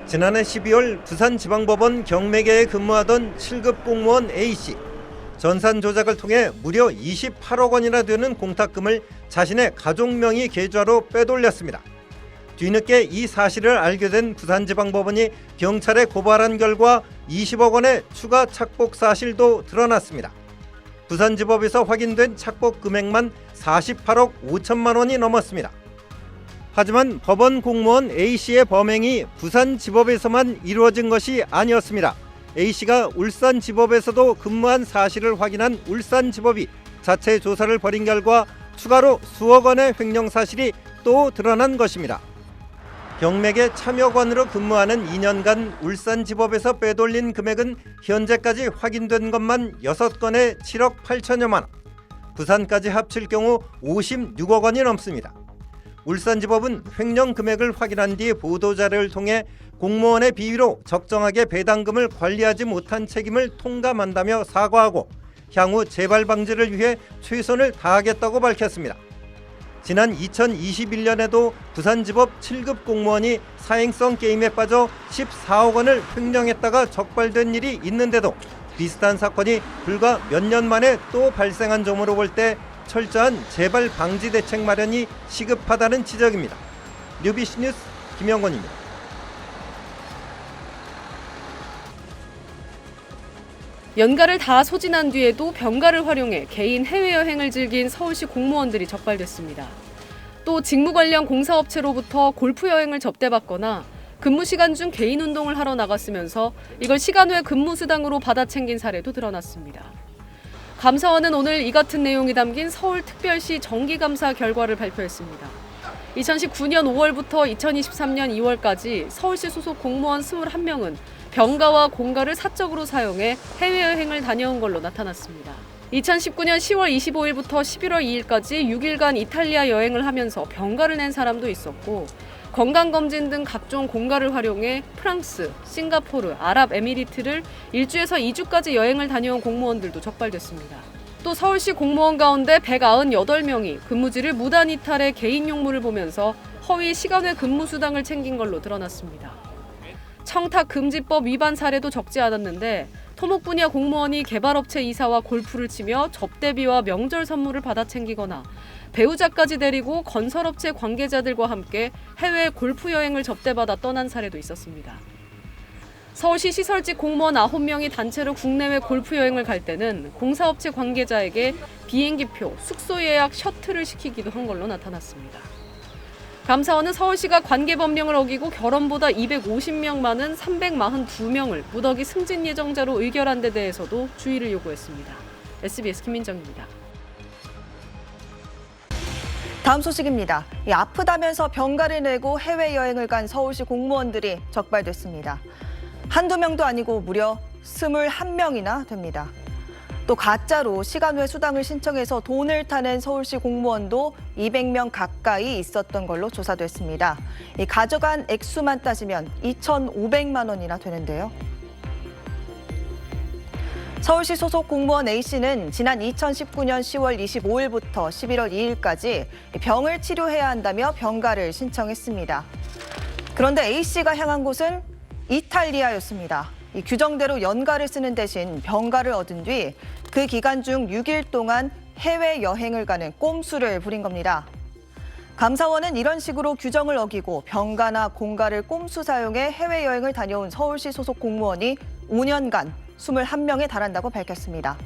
지난해 12월 부산지방법원 경매계에 근무하던 7급 공무원 A씨. 전산 조작을 통해 무려 28억 원이나 되는 공탁금을 자신의 가족명의 계좌로 빼돌렸습니다. 뒤늦게 이 사실을 알게 된 부산지방법원이 경찰에 고발한 결과 20억 원의 추가 착복 사실도 드러났습니다. 부산지법에서 확인된 착복 금액만 48억 5천만 원이 넘었습니다. 하지만 법원 공무원 A씨의 범행이 부산지법에서만 이루어진 것이 아니었습니다. A씨가 울산지법에서도 근무한 사실을 확인한 울산지법이 자체 조사를 벌인 결과 추가로 수억 원의 횡령 사실이 또 드러난 것입니다. 경매계 참여관으로 근무하는 2년간 울산지법에서 빼돌린 금액은 현재까지 확인된 것만 6건에 7억 8천여만 원, 부산까지 합칠 경우 56억 원이 넘습니다. 울산지법은 횡령 금액을 확인한 뒤 보도자료를 통해 공무원의 비위로 적정하게 배당금을 관리하지 못한 책임을 통감한다며 사과하고 향후 재발 방지를 위해 최선을 다하겠다고 밝혔습니다. 지난 2021년에도 부산지법 7급 공무원이 사행성 게임에 빠져 14억 원을 횡령했다가 적발된 일이 있는데도 비슷한 사건이 불과 몇 년 만에 또 발생한 점으로 볼 때 철저한 재발 방지 대책 마련이 시급하다는 지적입니다. 뉴비시 뉴스 김영건입니다. 연가를 다 소진한 뒤에도 병가를 활용해 개인 해외여행을 즐긴 서울시 공무원들이 적발됐습니다. 또 직무 관련 공사업체로부터 골프 여행을 접대받거나 근무 시간 중 개인 운동을 하러 나갔으면서 이걸 시간 외 근무 수당으로 받아 챙긴 사례도 드러났습니다. 감사원은 오늘 이 같은 내용이 담긴 서울특별시 정기감사 결과를 발표했습니다. 2019년 5월부터 2023년 2월까지 서울시 소속 공무원 21명은 병가와 공가를 사적으로 사용해 해외여행을 다녀온 걸로 나타났습니다. 2019년 10월 25일부터 11월 2일까지 6일간 이탈리아 여행을 하면서 병가를 낸 사람도 있었고 건강검진 등 각종 공가를 활용해 프랑스, 싱가포르, 아랍에미리트를 1주에서 2주까지 여행을 다녀온 공무원들도 적발됐습니다. 또 서울시 공무원 가운데 198명이 근무지를 무단 이탈해 개인 용무를 보면서 허위 시간 외 근무 수당을 챙긴 걸로 드러났습니다. 청탁금지법 위반 사례도 적지 않았는데 토목 분야 공무원이 개발업체 이사와 골프를 치며 접대비와 명절 선물을 받아 챙기거나 배우자까지 데리고 건설업체 관계자들과 함께 해외 골프 여행을 접대받아 떠난 사례도 있었습니다. 서울시 시설직 공무원 9명이 단체로 국내외 골프 여행을 갈 때는 공사업체 관계자에게 비행기표, 숙소 예약, 셔틀을 시키기도 한 걸로 나타났습니다. 감사원은 서울시가 관계법령을 어기고 결혼보다 250명 많은 342명을 무더기 승진 예정자로 의결한 데 대해서도 주의를 요구했습니다. SBS 김민정입니다. 다음 소식입니다. 아프다면서 병가를 내고 해외여행을 간 서울시 공무원들이 적발됐습니다. 한두 명도 아니고 무려 21명이나 됩니다. 또 가짜로 시간 외 수당을 신청해서 돈을 타낸 서울시 공무원도 200명 가까이 있었던 걸로 조사됐습니다. 가져간 액수만 따지면 2,500만 원이나 되는데요. 서울시 소속 공무원 A씨는 지난 2019년 10월 25일부터 11월 2일까지 병을 치료해야 한다며 병가를 신청했습니다. 그런데 A씨가 향한 곳은 이탈리아였습니다. 규정대로 연가를 쓰는 대신 병가를 얻은 뒤 그 기간 중 6일 동안 해외여행을 가는 꼼수를 부린 겁니다. 감사원은 이런 식으로 규정을 어기고 병가나 공가를 꼼수 사용해 해외여행을 다녀온 서울시 소속 공무원이 5년간 21명에 달한다고 밝혔습니다.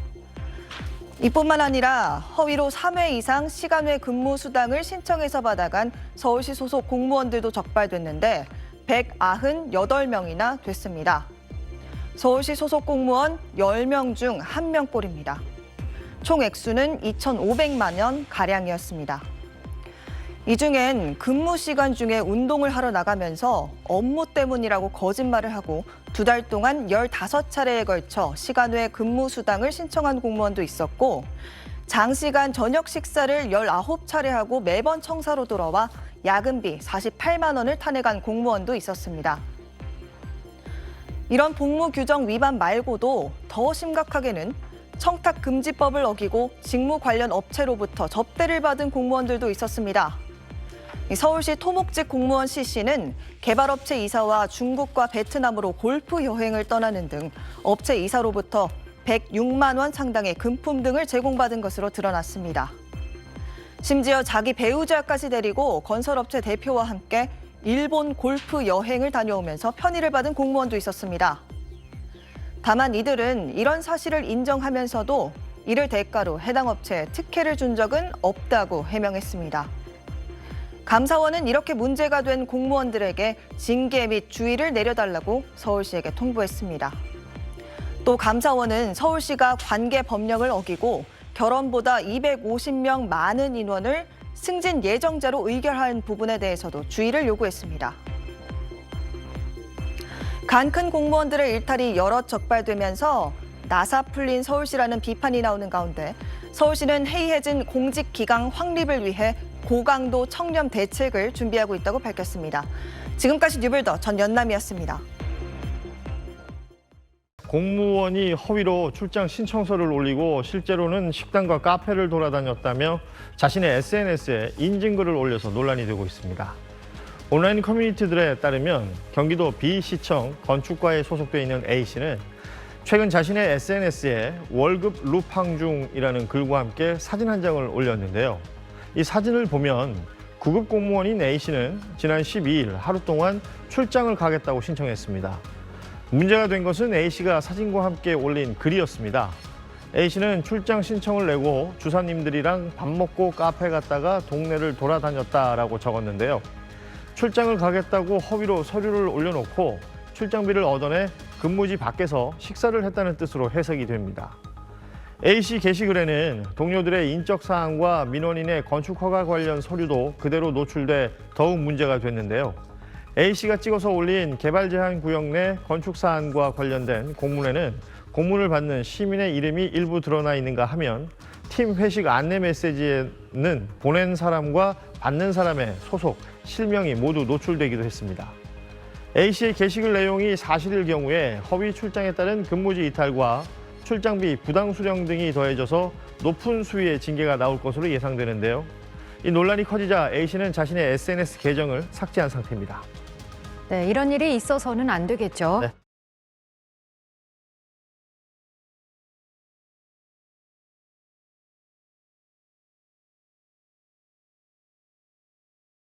이뿐만 아니라 허위로 3회 이상 시간 외 근무 수당을 신청해서 받아간 서울시 소속 공무원들도 적발됐는데 198명이나 됐습니다. 서울시 소속 공무원 10명 중 1명꼴입니다. 총 액수는 2,500만 원가량이었습니다. 이 중엔 근무 시간 중에 운동을 하러 나가면서 업무 때문이라고 거짓말을 하고 2달 동안 15차례에 걸쳐 시간 외 근무 수당을 신청한 공무원도 있었고 장시간 저녁 식사를 19차례 하고 매번 청사로 돌아와 야근비 48만 원을 탄핵한 공무원도 있었습니다. 이런 복무 규정 위반 말고도 더 심각하게는 청탁금지법을 어기고 직무 관련 업체로부터 접대를 받은 공무원들도 있었습니다. 서울시 토목직 공무원 C씨는 개발업체 이사와 중국과 베트남으로 골프 여행을 떠나는 등 업체 이사로부터 106만 원 상당의 금품 등을 제공받은 것으로 드러났습니다. 심지어 자기 배우자까지 데리고 건설업체 대표와 함께 일본 골프 여행을 다녀오면서 편의를 받은 공무원도 있었습니다. 다만 이들은 이런 사실을 인정하면서도 이를 대가로 해당 업체에 특혜를 준 적은 없다고 해명했습니다. 감사원은 이렇게 문제가 된 공무원들에게 징계 및 주의를 내려달라고 서울시에게 통보했습니다. 또 감사원은 서울시가 관계 법령을 어기고 결원보다 250명 많은 인원을 승진 예정자로 의결한 부분에 대해서도 주의를 요구했습니다. 간 큰 공무원들의 일탈이 여럿 적발되면서 나사 풀린 서울시라는 비판이 나오는 가운데 서울시는 해이해진 공직 기강 확립을 위해 고강도 청렴 대책을 준비하고 있다고 밝혔습니다. 지금까지 뉴빌더 전연남이었습니다. 공무원이 허위로 출장 신청서를 올리고 실제로는 식당과 카페를 돌아다녔다며 자신의 SNS에 인증글을 올려서 논란이 되고 있습니다. 온라인 커뮤니티들에 따르면 경기도 B시청 건축과에 소속돼 있는 A씨는 최근 자신의 SNS에 월급 루팡 중이라는 글과 함께 사진 한 장을 올렸는데요. 이 사진을 보면 9급 공무원인 A씨는 지난 12일 하루 동안 출장을 가겠다고 신청했습니다. 문제가 된 것은 A씨가 사진과 함께 올린 글이었습니다. A씨는 출장 신청을 내고 주사님들이랑 밥 먹고 카페 갔다가 동네를 돌아다녔다라고 적었는데요. 출장을 가겠다고 허위로 서류를 올려놓고 출장비를 얻어내 근무지 밖에서 식사를 했다는 뜻으로 해석이 됩니다. A씨 게시글에는 동료들의 인적 사항과 민원인의 건축 허가 관련 서류도 그대로 노출돼 더욱 문제가 됐는데요. A씨가 찍어서 올린 개발 제한 구역 내 건축 사안과 관련된 공문에는 공문을 받는 시민의 이름이 일부 드러나 있는가 하면 팀 회식 안내 메시지에는 보낸 사람과 받는 사람의 소속, 실명이 모두 노출되기도 했습니다. A씨의 게시글 내용이 사실일 경우에 허위 출장에 따른 근무지 이탈과 출장비 부당 수령 등이 더해져서 높은 수위의 징계가 나올 것으로 예상되는데요. 이 논란이 커지자 A씨는 자신의 SNS 계정을 삭제한 상태입니다. 네, 이런 일이 있어서는 안 되겠죠. 네.